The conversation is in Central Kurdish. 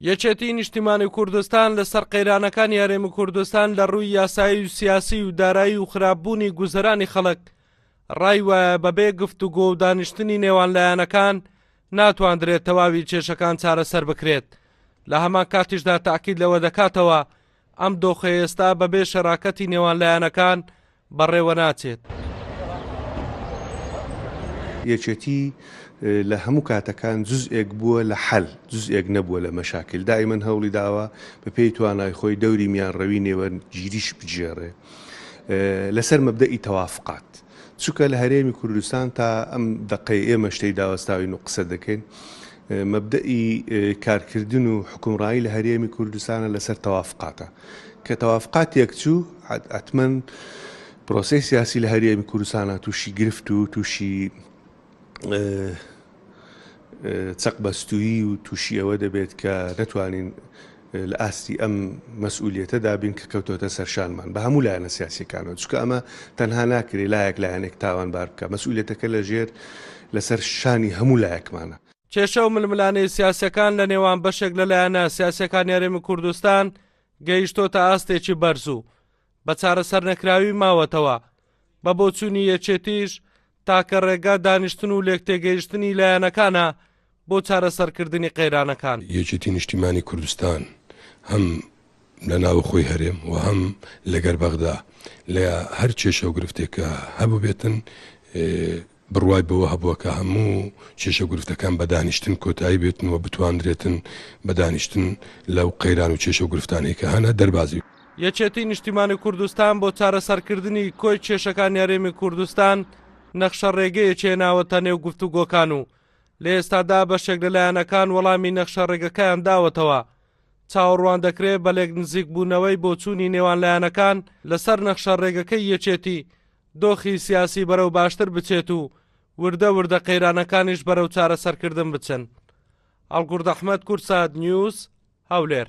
یەکێتی نیشتیمانی کوردستان لەسەر قەیرانەکانی هەرێمی کوردستان لە ڕووی یاسایی و سیاسی و دارایی و خراپبوونی گوزەرانی خەڵک ڕای وایە بەبێ گفتوگۆ و دانیشتنی نێوان لایەنەکان ناتوانرێت تەواوی کێشەکان چارەسەر بکرێت. لە هەمان کاتیشدا تاکید لەوە دەکاتەوە ئەم دۆخە ئێستا بەبێ شەراکەتی نێوان لایەنەکان بەڕێوە ناچێت. یەکێتی لە هەموو کاتەکان جزئێک بووە لە حەل، جزئێک نەبووە لە مەشاکل. دائیمەن هەوڵی داوە بە پێی توانای خۆی دەوری میانڕەوی نێوە گیریش بجێڕێ لەسەر مەبدەئی تەوافقات. چونکە لە هەرێمی کوردستان تا ئەم دەقەی ئێمە شتەی داوەستاوین و قسە دەکەین، مەبدەئی کارکردن و حکومڕایی لە هەرێمی کوردستانە لەسەر تەوافقاتە کە تەوافقات یەکچوو حتمەن پرۆسەی سیاسی لە هەرێمی کوردستانە تووشی گرفت و تووشی چەقبەستویی و تووشی ئەوە دەبێت کە نەتوانین لە ئاستی ئەم مەسئولیەتەدا بین کە کەوتۆتە سەرشانمان بە هەموو لایەنە سیاسیەکانەوە، چونکە ئەمە تەنها ناکرێت لایەک لایەنێک تاوانبار بکە، مەسئولیەتەکە لەژێر لەسەر شانی هەموو لایەکمانە. کێشە و ململانەی سیاسەکان لە نێوان بەشێک لە لایەنە سیاسەکانی هەرێمی کوردستان گەیشتۆتە ئاستێکی بەرز و بە چارەسەر نەکراوی ماوەتەوە بە بۆچوونی یەکێتیش تاکە ڕێگا دانیشتن و لێکتێگەیشتنی لایەنەکانە بۆ چارەسەرکردنی قەیرانەکان. یەکێتی نیشتیمانی کوردستان هەم لە ناوخۆی هەرێم و هەم لەگەر بەغدا لە هەر کێشە و گرفتێکە هەبوو بێتن بڕوای بەوە هەبووە کە هەموو کێشە و گرفتەکان بە دانیشتن کۆتایی بێتن و بتوانرێتن بە دانیشتن لەو قەیران و کێشە و گرفتانەی کە هەنە دەربازی. یەکێتی نیشتیمانی کوردستان بۆ چارەسەرکردنی کۆی کێشەکانی هەرێمی کوردستان نەخشە ڕێگەیەکی هێناوەتە نێو گفتوگۆکان و لە ئێستادا بەشێک لەلایەنەکان وەڵامی نەخشە ڕێگەکەیان داوەتەوە. چاوەڕوان دەکرێت بە لێک نزیک بوونەوەی بۆچوونی نێوان لایەنەکان لەسەر نەخشە ڕێگەکەی یەکێتی دۆخی سیاسی بەرەو باشتر بچێت و وردە وردە قەیرانەکانیش بەرەو چارەسەرکردن بچن. ئەڵگورد ئەحمەد، کورسات نیوز، هەولێر.